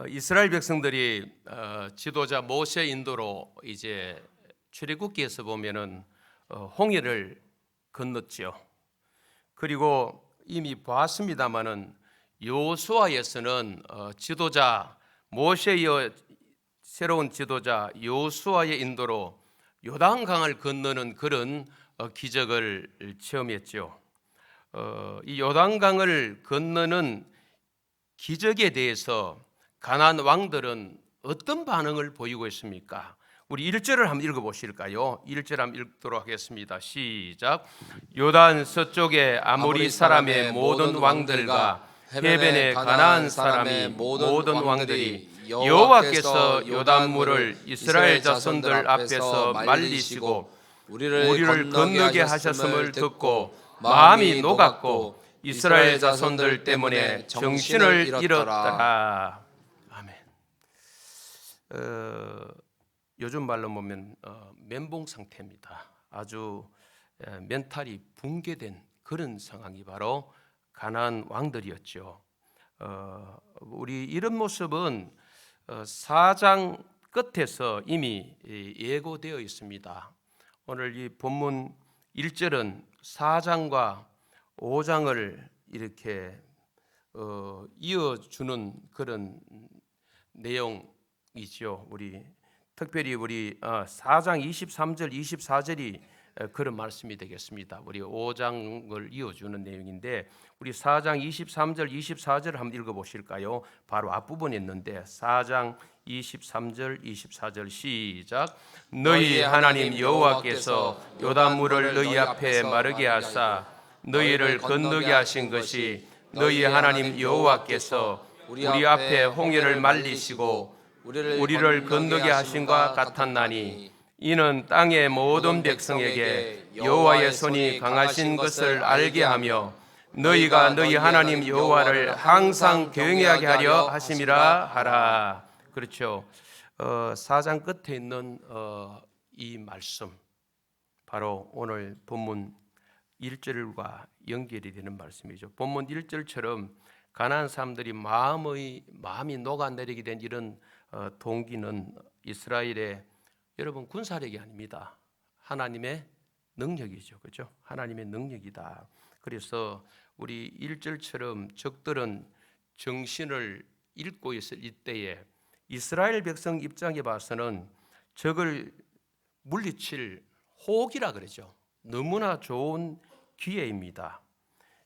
이스라엘 백성들이 지도자 모세 인도로 이제 출애굽기에서 보면은 홍해를 건넜지요. 그리고 이미 보았습니다마는 여호수아에서는 지도자 모세의 새로운 지도자 여호수아의 인도로 요단강을 건너는 그런 기적을 체험했죠. 이 요단강을 건너는 기적에 대해서 가나안 왕들은 어떤 반응을 보이고 있습니까? 우리 1절을 한번 읽어보실까요? 1절 한번 읽도록 하겠습니다. 시작. 요단 서쪽의 아모리 사람의 모든 왕들과 해변의 가나안 사람의 모든 왕들이 여호와께서 요단물을 이스라엘 자손들 앞에서 말리시고 우리를 건너게 하셨음을 듣고 마음이 녹았고 이스라엘 자손들 때문에 정신을 잃었더라. 아멘. 요즘 말로 보면 멘붕 상태입니다. 아주 멘탈이 붕괴된 그런 상황이 바로 가나안 왕들이었죠. 우리 이런 모습은 4장 끝에서 이미 예고되어 있습니다. 오늘 이 본문 1절은 4장과 5장을 이렇게 이어주는 그런 내용이죠. 특별히 우리 4장 23절 24절이 그런 말씀이 되겠습니다. 우리 5장을 이어주는 내용인데 우리 4장 23절 24절을 한번 읽어보실까요? 바로 앞부분에 있는데 4장 23절 24절 시작. 너희 하나님 여호와께서 요단물을 너희 앞에 마르게 하사 너희를 건너게 하신 것이 너희 하나님 여호와께서 우리 앞에 홍해를 말리시고 우리를 건너게 하신과 같았나니 이는 땅의 모든 백성에게 여호와의 손이 강하신 것을 알게 하며 너희가 너희 하나님 여호와를 항상 경외하게 하려 하심이라 하라. 그렇죠. 4장 끝에 있는 이 말씀 바로 오늘 본문 1절과 연결이 되는 말씀이죠. 본문 1절처럼 가나안 사람들이 마음이 녹아내리게 된 이런 동기는 이스라엘의 여러분 군사력이 아닙니다. 하나님의 능력이죠. 그렇죠? 하나님의 능력이다. 그래서 우리 1절처럼 적들은 정신을 잃고 있을 이때에 이스라엘 백성 입장에 봐서는 적을 물리칠 호기라 그러죠. 너무나 좋은 기회입니다.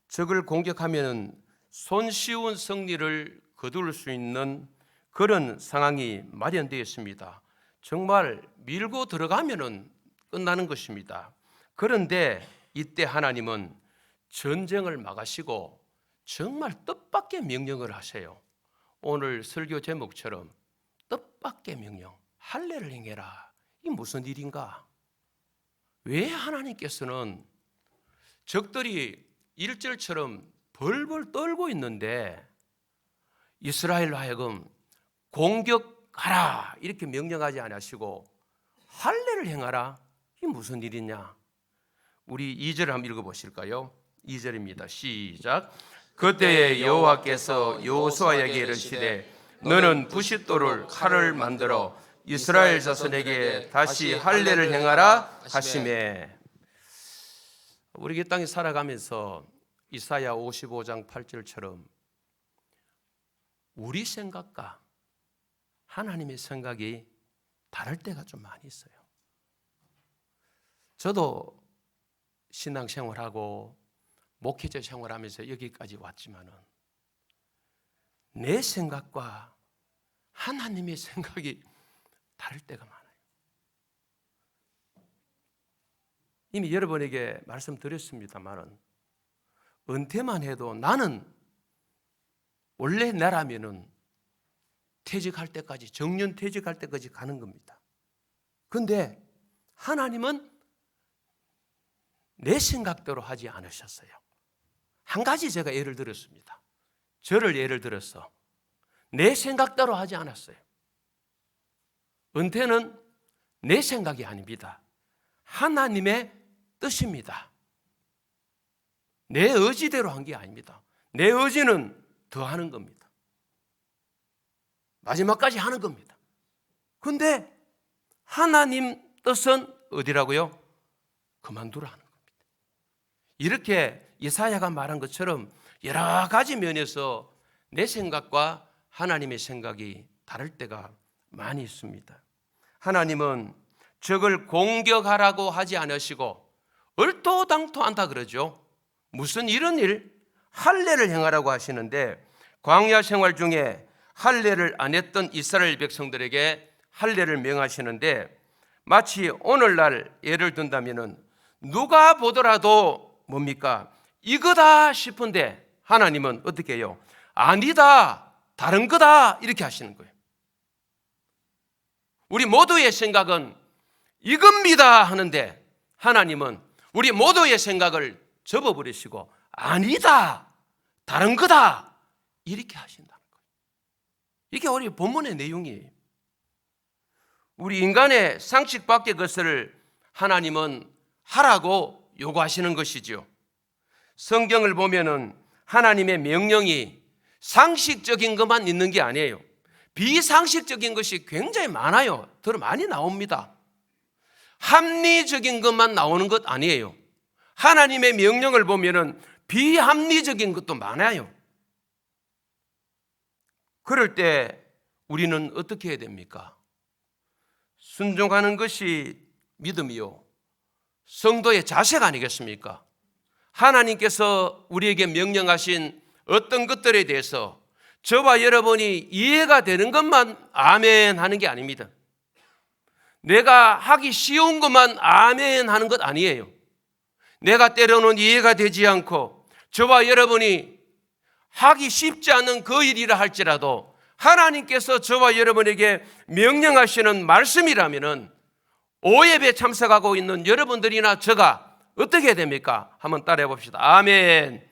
적을 공격하면 손쉬운 승리를 거둘 수 있는 그런 상황이 마련되어 있습니다. 정말 밀고 들어가면 끝나는 것입니다. 그런데 이때 하나님은 전쟁을 막으시고 정말 뜻밖의 명령을 하세요. 오늘 설교 제목처럼 뜻밖의 명령, 할례를 행해라. 이게 무슨 일인가? 왜 하나님께서는 적들이 1절처럼 벌벌 떨고 있는데 이스라엘로 하여금 공격하라 이렇게 명령하지 않으시고 할례를 행하라? 이게 무슨 일이냐? 우리 2절 한번 읽어보실까요? 2절입니다. 시작. 그때에 여호와께서 여호수아에게 이르시되 너는 부싯돌을 칼을 만들어 이스라엘 자손에게 다시 할례를 행하라 하시매. 우리 이 땅에 살아가면서 이사야 55장 8절처럼 우리 생각과 하나님의 생각이 다를 때가 좀 많이 있어요. 저도 신앙생활하고 목회자 생활하면서 여기까지 왔지만은 내 생각과 하나님의 생각이 다를 때가 많아요. 이미 여러분에게 말씀드렸습니다만은 은퇴만 해도 나는 원래 나라면은 퇴직할 때까지 정년 퇴직할 때까지 가는 겁니다. 그런데 하나님은 내 생각대로 하지 않으셨어요. 한 가지 제가 예를 들었습니다. 저를 예를 들어서 내 생각대로 하지 않았어요. 은퇴는 내 생각이 아닙니다. 하나님의 뜻입니다. 내 의지대로 한 게 아닙니다. 내 의지는 더 하는 겁니다. 마지막까지 하는 겁니다. 그런데 하나님 뜻은 어디라고요? 그만두라는 겁니다. 이렇게 이사야가 말한 것처럼 여러 가지 면에서 내 생각과 하나님의 생각이 다를 때가 많이 있습니다. 하나님은 적을 공격하라고 하지 않으시고 얼토당토한다 그러죠. 무슨 이런 일? 할례를 행하라고 하시는데 광야 생활 중에 할례를 안 했던 이스라엘 백성들에게 할례를 명하시는데 마치 오늘날 예를 든다면은 누가 보더라도 뭡니까? 이거다 싶은데 하나님은 어떻게 해요? 아니다, 다른 거다 이렇게 하시는 거예요. 우리 모두의 생각은 이겁니다 하는데 하나님은 우리 모두의 생각을 접어버리시고 아니다, 다른 거다 이렇게 하신다는 거예요. 이게 우리 본문의 내용이에요. 우리 인간의 상식 밖의 것을 하나님은 하라고 요구하시는 것이죠. 성경을 보면은 하나님의 명령이 상식적인 것만 있는 게 아니에요. 비상식적인 것이 굉장히 많아요. 더 많이 나옵니다. 합리적인 것만 나오는 것 아니에요. 하나님의 명령을 보면은 비합리적인 것도 많아요. 그럴 때 우리는 어떻게 해야 됩니까? 순종하는 것이 믿음이요, 성도의 자세가 아니겠습니까? 하나님께서 우리에게 명령하신 어떤 것들에 대해서 저와 여러분이 이해가 되는 것만 아멘 하는 게 아닙니다. 내가 하기 쉬운 것만 아멘 하는 것 아니에요. 내가 때로는 이해가 되지 않고 저와 여러분이 하기 쉽지 않은 그 일이라 할지라도 하나님께서 저와 여러분에게 명령하시는 말씀이라면은 오예배에 참석하고 있는 여러분들이나 저가 어떻게 해야 됩니까? 한번 따라해 봅시다. 아멘.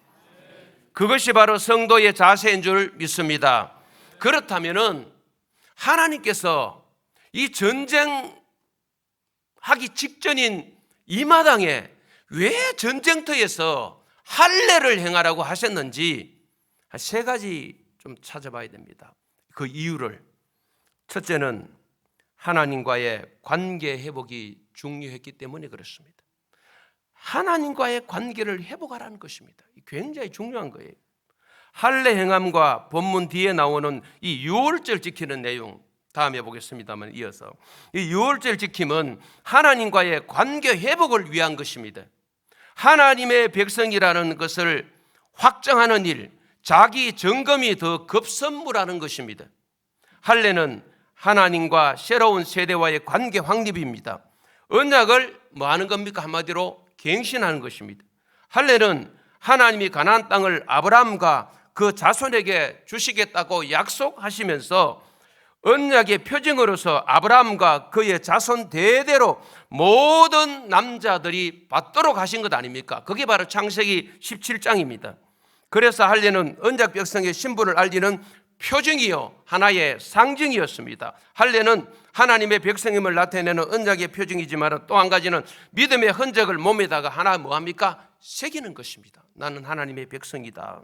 그것이 바로 성도의 자세인 줄 믿습니다. 그렇다면은 하나님께서 이 전쟁하기 직전인 이 마당에 왜 전쟁터에서 할례를 행하라고 하셨는지 세 가지 좀 찾아봐야 됩니다. 그 이유를. 첫째는 하나님과의 관계 회복이 중요했기 때문에 그렇습니다. 하나님과의 관계를 회복하라는 것입니다. 굉장히 중요한 거예요. 할례 행함과 본문 뒤에 나오는 이 유월절 지키는 내용 다음에 보겠습니다만 이어서 이 유월절 지킴은 하나님과의 관계 회복을 위한 것입니다. 하나님의 백성이라는 것을 확정하는 일, 자기 점검이 더 급선무라는 것입니다. 할례는 하나님과 새로운 세대와의 관계 확립입니다. 언약을 뭐 하는 겁니까? 한마디로 갱신하는 것입니다. 할례는 하나님이 가나안 땅을 아브라함과 그 자손에게 주시겠다고 약속하시면서 언약의 표징으로서 아브라함과 그의 자손 대대로 모든 남자들이 받도록 하신 것 아닙니까? 그게 바로 창세기 17장입니다. 그래서 할례는 언약 백성의 신분을 알리는 표징이요 하나의 상징이었습니다. 할례는 하나님의 백성임을 나타내는 언약의 표징이지만 또 한 가지는 믿음의 흔적을 몸에다가 하나 뭐합니까? 새기는 것입니다. 나는 하나님의 백성이다.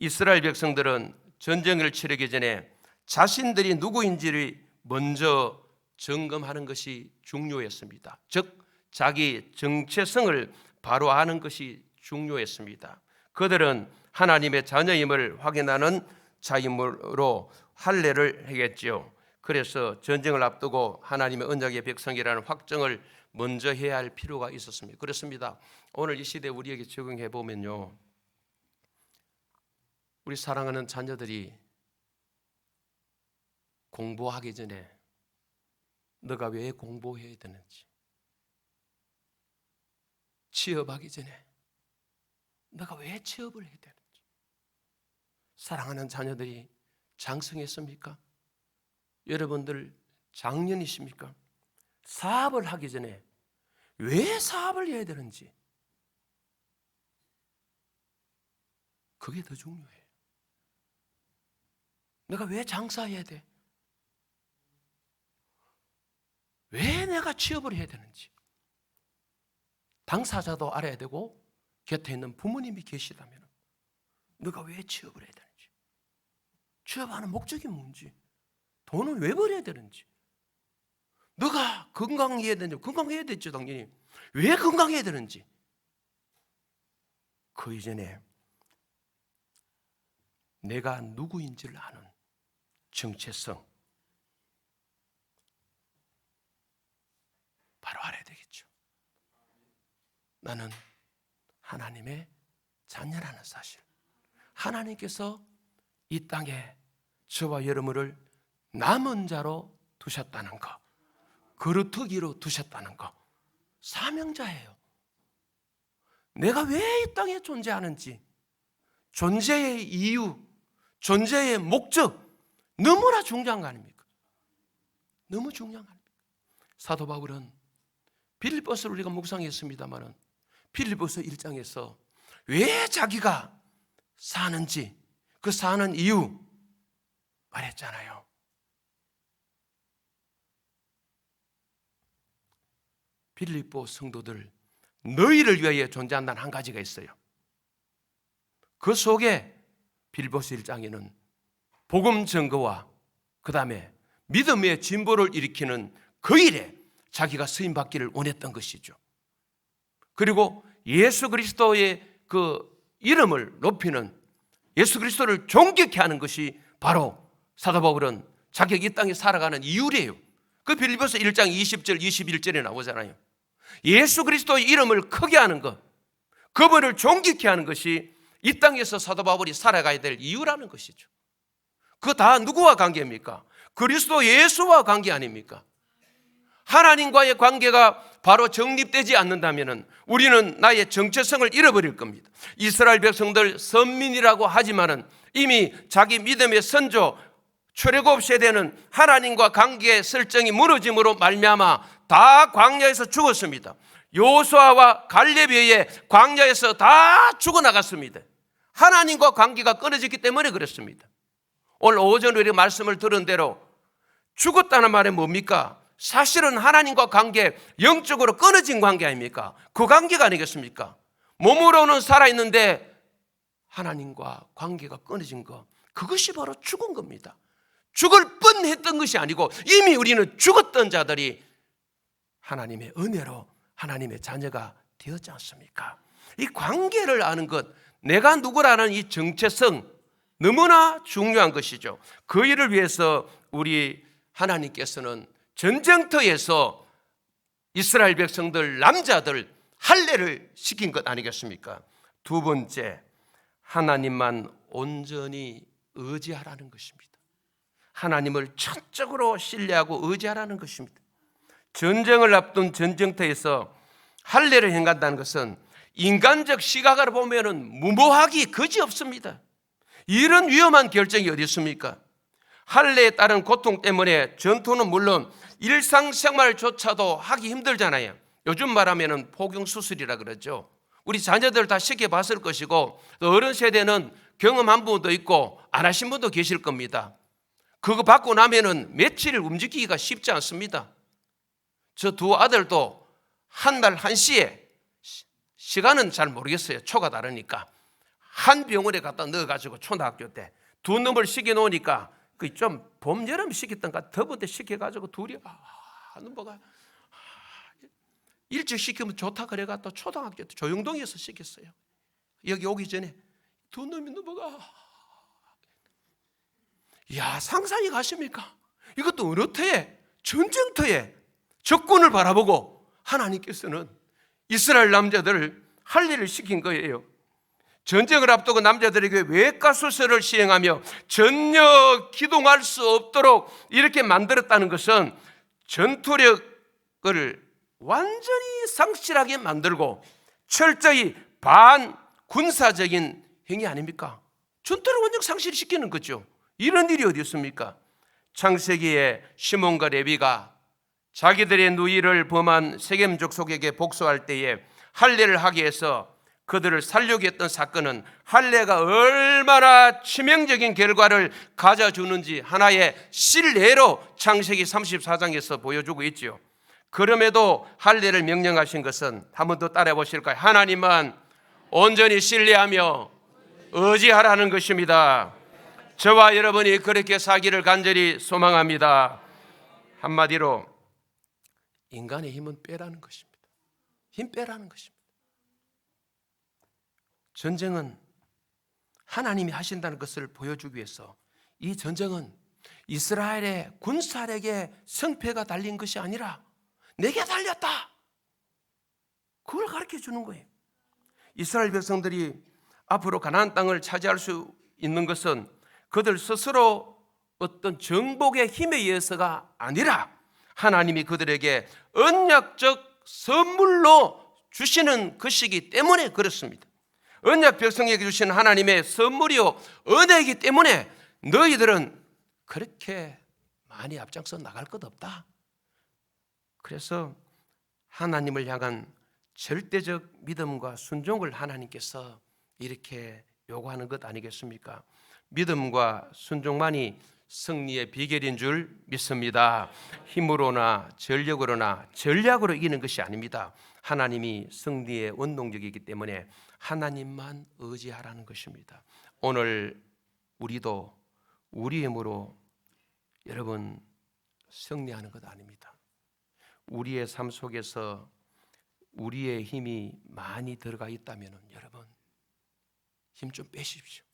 이스라엘 백성들은 전쟁을 치르기 전에 자신들이 누구인지를 먼저 점검하는 것이 중요했습니다. 즉 자기 정체성을 바로 아는 것이 중요했습니다. 그들은 하나님의 자녀임을 확인하는 자임으로 할례를 하겠지요. 그래서 전쟁을 앞두고 하나님의 언약의 백성이라는 확정을 먼저 해야 할 필요가 있었습니다. 그렇습니다. 오늘 이 시대에 우리에게 적용해 보면요, 우리 사랑하는 자녀들이 공부하기 전에 너가 왜 공부해야 되는지, 취업하기 전에 너가 왜 취업을 해야 되는지, 사랑하는 자녀들이 장성했습니까? 여러분들 장년이십니까? 사업을 하기 전에 왜 사업을 해야 되는지, 그게 더 중요해요. 내가 왜 장사해야 돼? 왜 내가 취업을 해야 되는지 당사자도 알아야 되고 곁에 있는 부모님이 계시다면 너가 왜 취업을 해야 되는지, 취업하는 목적이 뭔지, 돈은 왜 벌어야 되는지, 너가 건강해야 되는지, 건강해야 되죠 당연히. 왜 건강해야 되는지, 그 이전에 내가 누구인지를 아는 정체성 바로 알아야 되겠죠. 나는 하나님의 자녀라는 사실, 하나님께서 이 땅에 저와 여러분을 남은 자로 두셨다는 것, 거루터기로 두셨다는 것, 사명자예요. 내가 왜 이 땅에 존재하는지, 존재의 이유, 존재의 목적, 너무나 중요한 거 아닙니까? 너무 중요한 거 아닙니까? 사도 바울은 빌립보서를 우리가 묵상했습니다마는 빌립보서 1장에서 왜 자기가 사는지, 그 사는 이유 말했잖아요. 빌립보 성도들, 너희를 위하여 존재한다는 한 가지가 있어요. 그 속에 빌립보서 1장에는 복음 증거와 그 다음에 믿음의 진보를 일으키는 그 일에 자기가 쓰임받기를 원했던 것이죠. 그리고 예수 그리스도의 그 이름을 높이는, 예수 그리스도를 존귀케 하는 것이 바로 사도 바울은 자기가 이 땅에 살아가는 이유래요. 그 빌립보서 1장 20절 21절에 나오잖아요. 예수 그리스도의 이름을 크게 하는 것, 그분을 존귀케 하는 것이 이 땅에서 사도 바울이 살아가야 될 이유라는 것이죠. 그거 다 누구와 관계입니까? 그리스도 예수와 관계 아닙니까? 하나님과의 관계가 바로 정립되지 않는다면 우리는 나의 정체성을 잃어버릴 겁니다. 이스라엘 백성들 선민이라고 하지만은 이미 자기 믿음의 선조 출애굽 세대는 하나님과 관계의 설정이 무너짐으로 말미암아 다 광야에서 죽었습니다. 요수아와 갈렙에 의해 광야에서 다 죽어나갔습니다. 하나님과 관계가 끊어졌기 때문에 그렇습니다. 오늘 오전 우리 말씀을 들은 대로 죽었다는 말이 뭡니까? 사실은 하나님과 관계, 영적으로 끊어진 관계 아닙니까? 그 관계가 아니겠습니까? 몸으로는 살아있는데 하나님과 관계가 끊어진 것, 그것이 바로 죽은 겁니다. 죽을 뻔했던 것이 아니고 이미 우리는 죽었던 자들이 하나님의 은혜로 하나님의 자녀가 되었지 않습니까? 이 관계를 아는 것, 내가 누구라는 이 정체성, 너무나 중요한 것이죠. 그 일을 위해서 우리 하나님께서는 전쟁터에서 이스라엘 백성들, 남자들 할례를 시킨 것 아니겠습니까? 두 번째, 하나님만 온전히 의지하라는 것입니다. 하나님을 전적으로 신뢰하고 의지하라는 것입니다. 전쟁을 앞둔 전쟁터에서 할례를 행한다는 것은 인간적 시각으로 보면 무모하기 그지없습니다. 이런 위험한 결정이 어디 있습니까? 할례에 따른 고통 때문에 전투는 물론 일상생활조차도 하기 힘들잖아요. 요즘 말하면 포경수술이라 그러죠. 우리 자녀들 다 시켜봤을 것이고 또 어른 세대는 경험한 분도 있고 안 하신 분도 계실 겁니다. 그거 받고 나면은 며칠 움직이기가 쉽지 않습니다. 저 두 아들도 한 날 1시에, 시간은 잘 모르겠어요. 초가 다르니까. 한 병원에 갖다 넣어가지고 초등학교 때 두 놈을 시켜놓으니까 그 좀 봄, 여름 시켰던가 더운 때 시켜가지고 둘이 뭐가 일찍 시키면 좋다 그래가 또 초등학교 때 조영동에서 시켰어요. 여기 오기 전에 두 놈이 넘어가. 야, 상상이 가십니까? 이것도 어느 터에, 전쟁터에 적군을 바라보고 하나님께서는 이스라엘 남자들을 할례를 시킨 거예요. 전쟁을 앞두고 남자들에게 외과수술을 시행하며 전혀 기동할 수 없도록 이렇게 만들었다는 것은 전투력을 완전히 상실하게 만들고 철저히 반군사적인 행위 아닙니까? 전투를 완전 상실시키는 거죠. 이런 일이 어디 있습니까? 창세기에 시몬과 레위가 자기들의 누이를 범한 세겜 족속에게 복수할 때에 할례를 하게 해서 그들을 살려고 했던 사건은 할례가 얼마나 치명적인 결과를 가져주는지 하나의 실례로 창세기 34장에서 보여주고 있죠. 그럼에도 할례를 명령하신 것은 한 번 더 따라해 보실까요? 하나님만 온전히 신뢰하며 의지하라는 것입니다. 저와 여러분이 그렇게 사기를 간절히 소망합니다. 한마디로 인간의 힘은 빼라는 것입니다. 힘 빼라는 것입니다. 전쟁은 하나님이 하신다는 것을 보여주기 위해서, 이 전쟁은 이스라엘의 군사력의 성패가 달린 것이 아니라 내게 달렸다, 그걸 가르쳐 주는 거예요. 이스라엘 백성들이 앞으로 가나안 땅을 차지할 수 있는 것은 그들 스스로 어떤 정복의 힘에 의해서가 아니라 하나님이 그들에게 언약적 선물로 주시는 것이기 때문에 그렇습니다. 언약 백성에게 주시는 하나님의 선물이요 은혜이기 때문에 너희들은 그렇게 많이 앞장서 나갈 것 없다. 그래서 하나님을 향한 절대적 믿음과 순종을 하나님께서 이렇게 요구하는 것 아니겠습니까? 믿음과 순종만이 승리의 비결인 줄 믿습니다. 힘으로나 전력으로나 전략으로 이기는 것이 아닙니다. 하나님이 승리의 원동력이기 때문에 하나님만 의지하라는 것입니다. 오늘 우리도 우리 힘으로 여러분 승리하는 것 아닙니다. 우리의 삶 속에서 우리의 힘이 많이 들어가 있다면 여러분 힘 좀 빼십시오.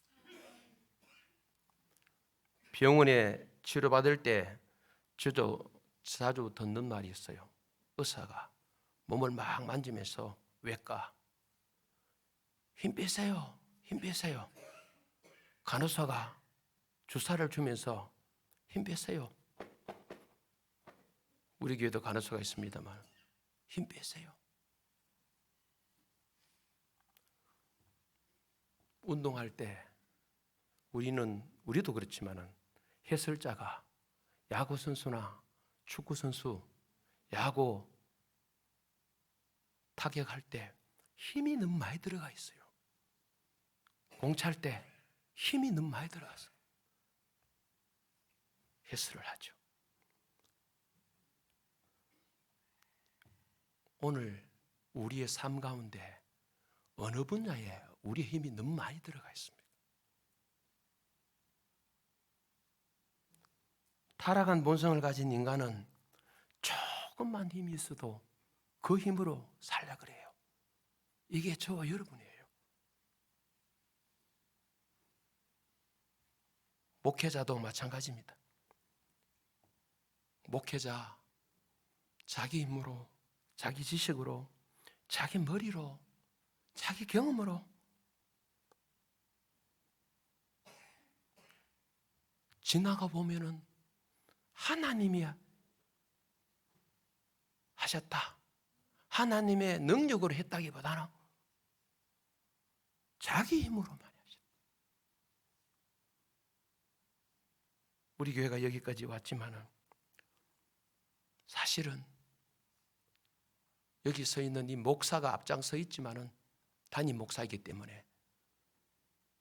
병원에 치료받을 때 저도 자주 듣는 말이 있어요. 의사가 몸을 막 만지면서 외과 힘 빼세요, 힘 빼세요. 간호사가 주사를 주면서 힘 빼세요. 우리 교회도 간호사가 있습니다만 힘 빼세요. 운동할 때 우리도 그렇지만은 해설자가 야구 선수나 축구 선수 야구 타격할 때 힘이 너무 많이 들어가 있어요. 공 찰 때 힘이 너무 많이 들어가서 해설을 하죠. 오늘 우리의 삶 가운데 어느 분야에 우리의 힘이 너무 많이 들어가 있습니다. 타락한 본성을 가진 인간은 조금만 힘이 있어도 그 힘으로 살려 그래요. 이게 저와 여러분이에요. 목회자도 마찬가지입니다. 목회자 자기 힘으로, 자기 지식으로, 자기 머리로, 자기 경험으로 지나가 보면은 하나님이 하셨다, 하나님의 능력으로 했다기보다는 자기 힘으로만 하셨다. 우리 교회가 여기까지 왔지만은 사실은 여기 서 있는 이 목사가 앞장서 있지만은 단임 목사이기 때문에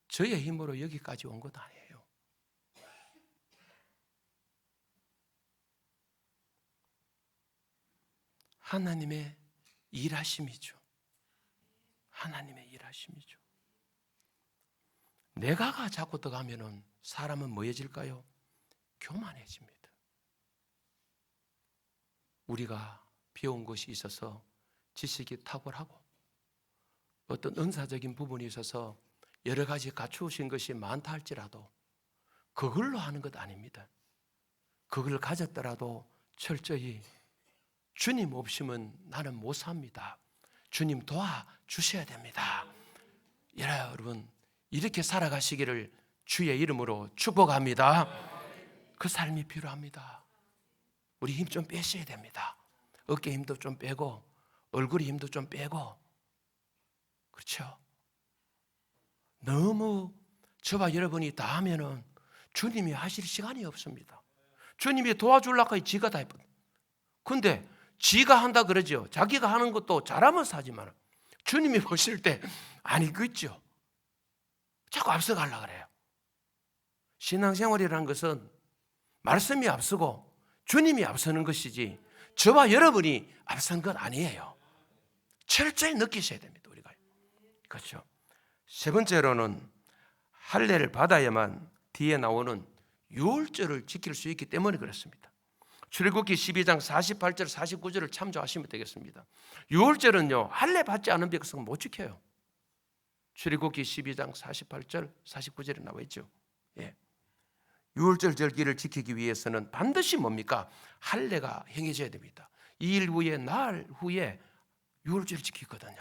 저의 힘으로 여기까지 온 것 아니에요. 하나님의 일하심이죠. 하나님의 일하심이죠. 내가가 자꾸 들어가면은 사람은 뭐해질까요? 교만해집니다. 우리가 배운 것이 있어서 지식이 탁월하고 어떤 은사적인 부분이 있어서 여러 가지 갖추신 것이 많다 할지라도 그걸로 하는 것 아닙니다. 그걸 가졌더라도 철저히 주님 없이면 나는 못 삽니다. 주님 도와주셔야 됩니다. 여러분 이렇게 살아가시기를 주의 이름으로 축복합니다. 그 삶이 필요합니다. 우리 힘 좀 빼셔야 됩니다. 어깨 힘도 좀 빼고 얼굴 힘도 좀 빼고, 그렇죠? 너무 저와 여러분이 다 하면은 주님이 하실 시간이 없습니다. 주님이 도와주려고 지가 다 해버려. 근데 지가 한다 그러죠. 자기가 하는 것도 잘하면서 하지만 주님이 보실 때 아니겠죠. 자꾸 앞서가려고 그래요. 신앙생활이라는 것은 말씀이 앞서고 주님이 앞서는 것이지 저와 여러분이 앞선 건 아니에요. 철저히 느끼셔야 됩니다. 우리가. 그렇죠. 세 번째로는 할례를 받아야만 뒤에 나오는 유월절을 지킬 수 있기 때문에 그렇습니다. 출애굽기 12장 48절 49절을 참조하시면 되겠습니다. 유월절은요, 할례 받지 않은 백성은 못 지켜요. 출애굽기 12장 48절 49절에 나와 있죠. 예. 유월절 절기를 지키기 위해서는 반드시 뭡니까? 할례가 행해져야 됩니다. 2일 후에 나흘 후에 유월절을 지키거든요.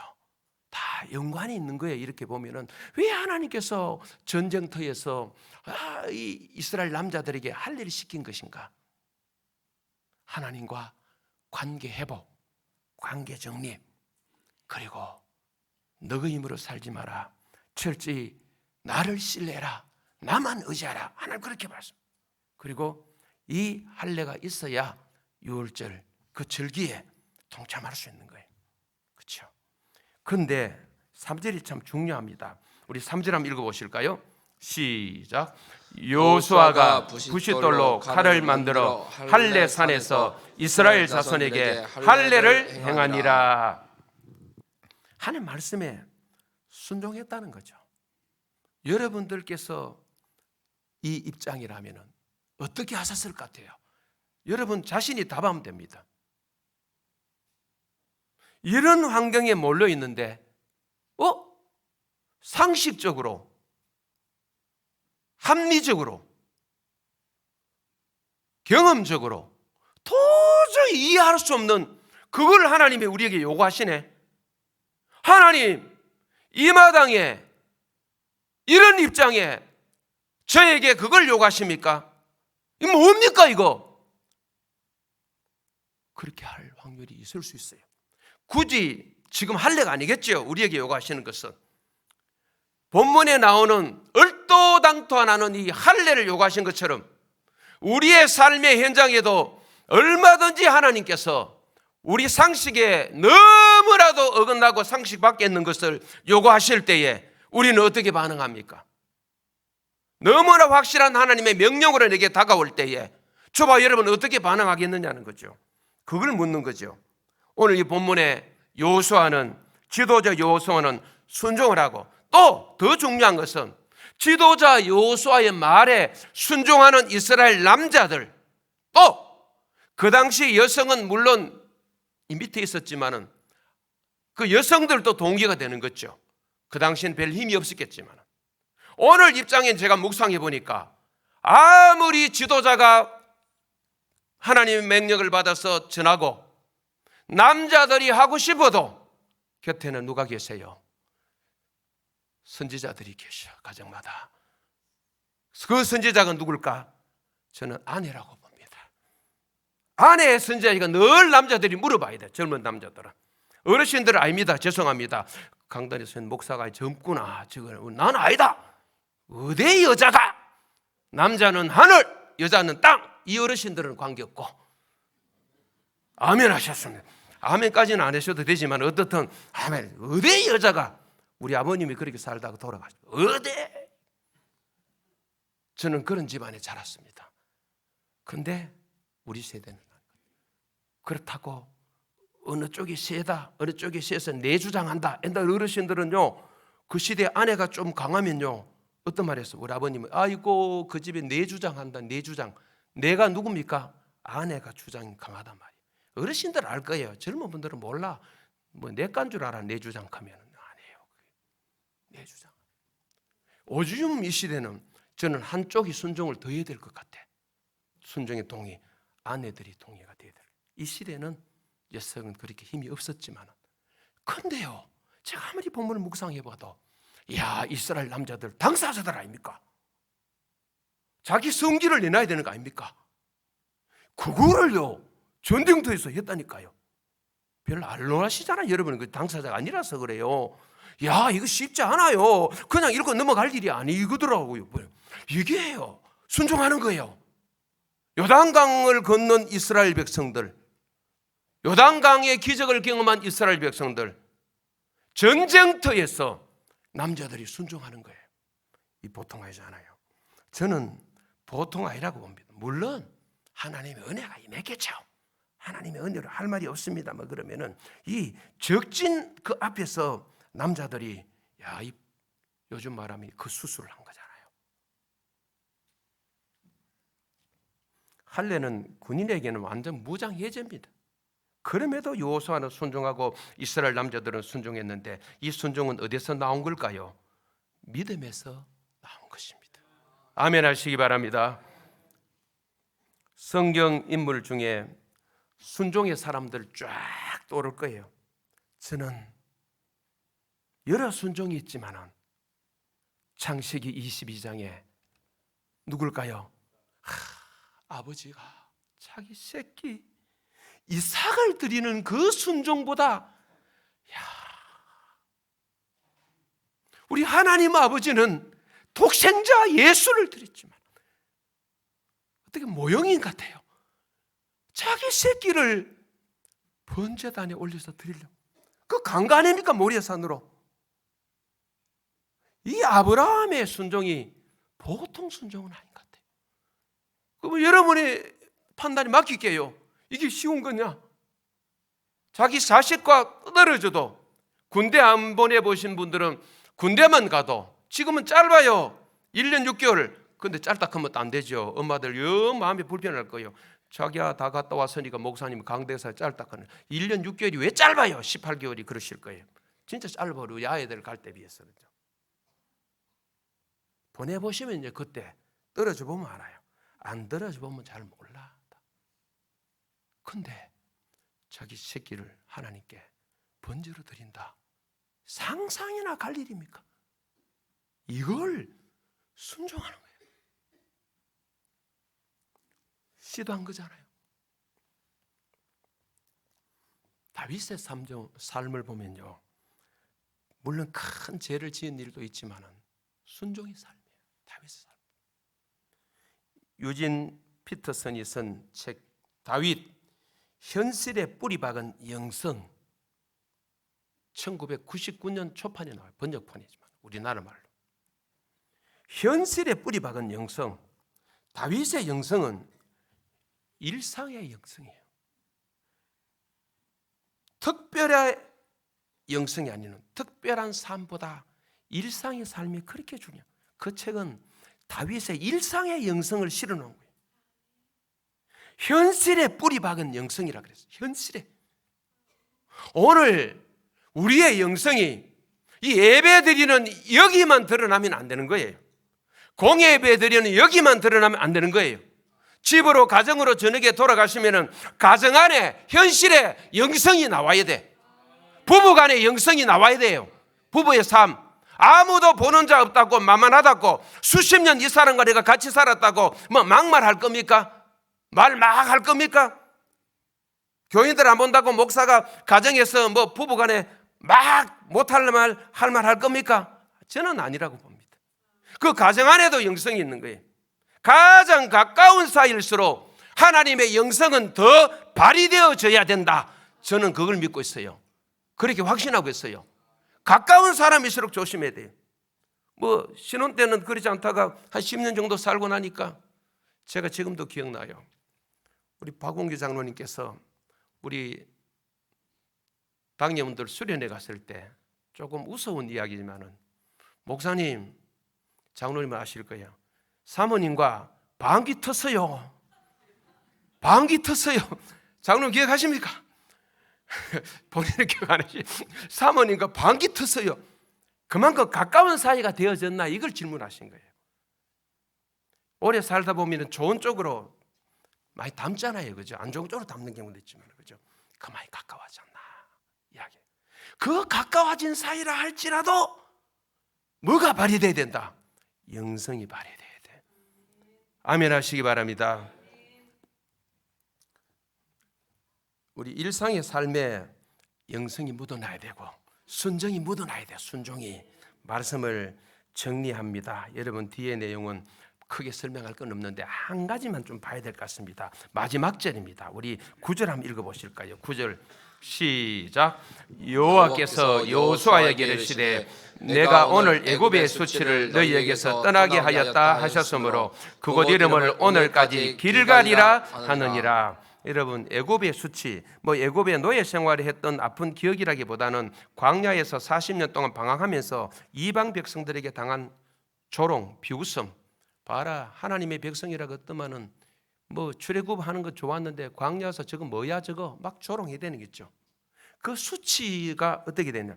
다 연관이 있는 거예요. 이렇게 보면은 왜 하나님께서 전쟁터에서 이 이스라엘 남자들에게 할례를 시킨 것인가? 하나님과 관계 회복, 관계 정립, 그리고 너의 힘으로 살지 마라. 철저히 나를 신뢰해라. 나만 의지하라. 하나님 그렇게 말씀. 그리고 이 할례가 있어야 유월절 그 절기에 동참할 수 있는 거예요. 그렇죠? 그런데 3절이 참 중요합니다. 우리 3절 한번 읽어보실까요? 시작. 여호수아가 부싯돌로 칼을 만들어 할례산에서 이스라엘 자손에게 할례를 행하니라. 하나님 말씀에 순종했다는 거죠. 여러분들께서 이 입장이라면 어떻게 하셨을 것 같아요? 여러분 자신이 답하면 됩니다. 이런 환경에 몰려 있는데 상식적으로, 합리적으로, 경험적으로 도저히 이해할 수 없는 그걸 하나님이 우리에게 요구하시네. 하나님, 이 마당에 이런 입장에 저에게 그걸 요구하십니까? 이거 뭡니까 이거? 그렇게 할 확률이 있을 수 있어요. 굳이 지금 할례가 아니겠죠. 우리에게 요구하시는 것은 본문에 나오는 얼토당토하는 이 할례를 요구하신 것처럼 우리의 삶의 현장에도 얼마든지 하나님께서 우리 상식에 너무나도 어긋나고 상식 밖에 있는 것을 요구하실 때에 우리는 어떻게 반응합니까? 너무나 확실한 하나님의 명령으로 내게 다가올 때에 저봐 여러분 어떻게 반응하겠느냐는 거죠. 그걸 묻는 거죠. 오늘 이 본문의 여호수아는, 지도자 여호수아는 순종을 하고, 또 더 중요한 것은 지도자 여호수아의 말에 순종하는 이스라엘 남자들, 또 그 당시 여성은 물론 이 밑에 있었지만은 그 여성들도 동기가 되는 거죠. 그 당시엔 별 힘이 없었겠지만 오늘 입장엔 제가 묵상해 보니까 아무리 지도자가 하나님의 명령을 받아서 전하고 남자들이 하고 싶어도 곁에는 누가 계세요? 선지자들이 계셔. 가정마다. 그 선지자가 누굴까? 저는 아내라고 봅니다. 아내의 선지자니까 늘 남자들이 물어봐야 돼. 젊은 남자들은. 어르신들은 아닙니다. 죄송합니다. 강단에서 목사가 젊구나. 난 아니다. 어디 여자가? 남자는 하늘, 여자는 땅. 이 어르신들은 관계없고. 아멘 하셨습니다. 아멘까지는 안 하셔도 되지만 어떻든 아멘. 어디 여자가? 우리 아버님이 그렇게 살다가 돌아가셨어요. 어디? 저는 그런 집안에 자랐습니다. 그런데 우리 세대는 그렇다고 어느 쪽이 세다, 어느 쪽이 세서 내주장한다. 옛날 어르신들은요, 그 시대에 아내가 좀 강하면요, 어떤 말 했어? 우리 아버님은 아이고 그 집에 내주장한다. 내주장. 내가 누굽니까? 아내가 주장이 강하단 말이에요. 어르신들 알 거예요. 젊은 분들은 몰라. 뭐 내간 줄 알아. 내주장 하면 안 해요. 내주장. 요즘 이 시대는 저는 한쪽이 순종을 더 해야 될 것 같아. 순종의 동의, 아내들이 동의가 돼야 될. 이 시대는 여성은 그렇게 힘이 없었지만, 근데요, 제가 아무리 본문을 묵상해봐도, 야, 이스라엘 남자들 당사자들 아닙니까? 자기 성질을 내놔야 되는 거 아닙니까? 그거를요, 전쟁터에서 했다니까요. 별로 안 놀라시잖아요. 여러분은 그 당사자가 아니라서 그래요. 야, 이거 쉽지 않아요. 그냥 읽고 넘어갈 일이 아니거더라고요. 이게요, 순종하는 거예요. 요단강을 건넌 이스라엘 백성들, 요단강의 기적을 경험한 이스라엘 백성들, 전쟁터에서 남자들이 순종하는 거예요. 이 보통 아니지 않아요. 저는 보통 아니라고 봅니다. 물론 하나님의 은혜가 임했겠죠. 하나님의 은혜로 할 말이 없습니다. 뭐 그러면은 이 적진 그 앞에서 남자들이 야, 이 요즘 말하면 그 수술을 한 거잖아요. 할례는 군인에게는 완전 무장해제입니다. 그럼에도 여호수아는 순종하고 이스라엘 남자들은 순종했는데 이 순종은 어디서 나온 걸까요? 믿음에서 나온 것입니다. 아멘 하시기 바랍니다. 성경 인물 중에 순종의 사람들 쫙 떠오를 거예요. 저는 여러 순종이 있지만 창세기 22장에 누굴까요? 아버지가 자기 새끼 이삭을 드리는 그 순종보다 우리 하나님 아버지는 독생자 예수를 드렸지만 어떻게 모형인 같아요. 자기 새끼를 번제단에 올려서 드리려고. 그 강간입니까? 모리아산으로. 이 아브라함의 순종이 보통 순종은 아닌 것 같아요. 그럼 여러분의 판단이 맡길게요. 이게 쉬운 거냐? 자기 자식과 떨어져도 군대 안 보내보신 분들은 군대만 가도 지금은 짧아요. 1년 6개월. 근데 짧다 하면 안 되죠. 엄마들 영 마음이 불편할 거예요. 자기야 다 갔다 왔으니까 목사님 강대사에 짧다 하는 1년 6개월이 왜 짧아요? 18개월이 그러실 거예요. 진짜 짧아요. 우리 아이들 갈 때 비해서. 보내보시면 이제 그때 떨어져 보면 알아요. 안 떨어져 보면 잘 몰라. 근데 자기 새끼를 하나님께 번제로 드린다. 상상이나 갈 일입니까? 이걸 순종하는 거예요. 시도한 거잖아요. 다윗의 삶을 보면요, 물론 큰 죄를 지은 일도 있지만 순종의 삶이에요. 다윗의 삶. 유진 피터슨이 쓴 책 다윗 현실에 뿌리 박은 영성, 1999년 초판에 나와요. 번역판이지만 우리나라 말로. 현실에 뿌리 박은 영성. 다윗의 영성은 일상의 영성이에요. 특별한 영성이 아니는 특별한 삶보다 일상의 삶이 그렇게 중요해요. 그 책은 다윗의 일상의 영성을 실어놓은 거예요. 현실에 뿌리 박은 영성이라 그랬어요. 현실에. 오늘 우리의 영성이 이 예배 드리는 여기만 드러나면 안 되는 거예요. 공예배 드리는 여기만 드러나면 안 되는 거예요. 집으로 가정으로 저녁에 돌아가시면은 가정 안에 현실의 영성이 나와야 돼. 부부간의 영성이 나와야 돼요. 부부의 삶. 아무도 보는 자 없다고 만만하다고 수십 년 이 사람과 내가 같이 살았다고 뭐 막말할 겁니까? 말 막 할 겁니까? 교인들 안 본다고 목사가 가정에서 뭐 부부간에 막 못할 말 할 말 할 겁니까? 저는 아니라고 봅니다. 그 가정 안에도 영성이 있는 거예요. 가장 가까운 사이일수록 하나님의 영성은 더 발휘되어져야 된다. 저는 그걸 믿고 있어요. 그렇게 확신하고 있어요. 가까운 사람일수록 조심해야 돼요. 뭐 신혼 때는 그러지 않다가 한 10년 정도 살고 나니까 제가 지금도 기억나요. 우리 박원규 장로님께서 우리 당녀분들 수련회 갔을 때 조금 우스운 이야기지만은 목사님, 장로님은 아실 거예요. 사모님과 방귀 텄어요. 방귀 텄어요. 장로님 기억하십니까? 본인은 기억 안 하시. 사모님과 방귀 텄어요. 그만큼 가까운 사이가 되어졌나 이걸 질문하신 거예요. 오래 살다 보면 좋은 쪽으로 많이 닮잖아요, 그죠? 안 좋은 쪽으로 닮는 경우도 있지만, 그죠? 그 많이 가까워졌나 이야기. 그 가까워진 사이라 할지라도 뭐가 발휘돼야 된다? 영성이 발휘돼야 돼. 아멘 하시기 바랍니다. 우리 일상의 삶에 영성이 묻어나야 되고 순종이 묻어나야 돼요. 순종이. 말씀을 정리합니다. 여러분 뒤에 내용은 크게 설명할 건 없는데 한 가지만 좀 봐야 될 것 같습니다. 마지막 절입니다. 우리 9절 한번 읽어보실까요? 9절 시작. 여호와께서 여호수아에게 이르시되 내가 오늘 애굽의 수치를 너희에게서 떠나게 하였다 하셨으므로 그곳 이름을 오늘까지 길갈이라 하느니라. 여러분 애굽의 수치, 뭐 애굽의 노예 생활을 했던 아픈 기억이라기보다는 광야에서 40년 동안 방황하면서 이방 백성들에게 당한 조롱, 비웃음. 봐라, 하나님의 백성이라고 했더만은 뭐 출애굽하는 거 좋았는데 광야에서 저거 뭐야 저거 막 조롱해야 되는 거죠. 그 수치가 어떻게 되냐?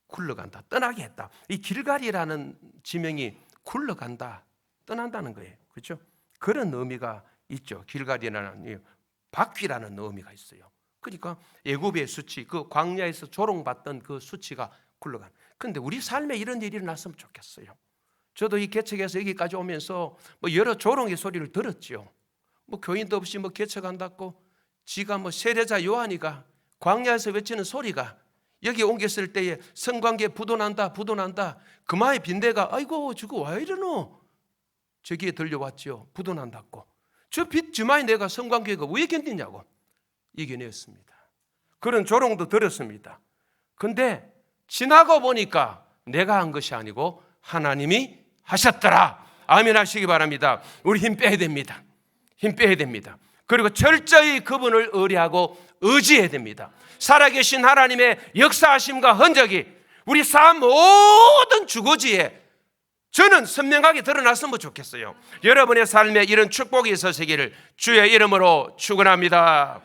굴러간다, 떠나게 했다. 이 길갈이라는 지명이 굴러간다, 떠난다는 거예요. 그렇죠? 그런 의미가 있죠. 길갈이라는 바퀴라는 의미가 있어요. 그러니까 애굽의 수치, 그 광야에서 조롱받던 그 수치가 굴러간. 그런데 우리 삶에 이런 일이 일어났으면 좋겠어요. 저도 이 개척에서 여기까지 오면서 뭐 여러 조롱의 소리를 들었죠. 뭐 교인도 없이 뭐 개척한다고, 지가 뭐 세례자 요한이가 광야에서 외치는 소리가 여기 옮겼을 때에 성관계 부도난다 부도난다, 그마의 빈대가 아이고 저거 왜 이러노 저기에 들려왔죠. 부도난다고. 저 빛 주마에 내가 성관계가 왜 견디냐고 이겨냈습니다. 그런 조롱도 들었습니다. 근데 지나고 보니까 내가 한 것이 아니고 하나님이 하셨더라. 아멘 하시기 바랍니다. 우리 힘 빼야 됩니다. 힘 빼야 됩니다. 그리고 철저히 그분을 의뢰하고 의지해야 됩니다. 살아계신 하나님의 역사하심과 흔적이 우리 삶 모든 주거지에 저는 선명하게 드러났으면 좋겠어요. 여러분의 삶에 이런 축복이 있으시기를 주의 이름으로 축원합니다.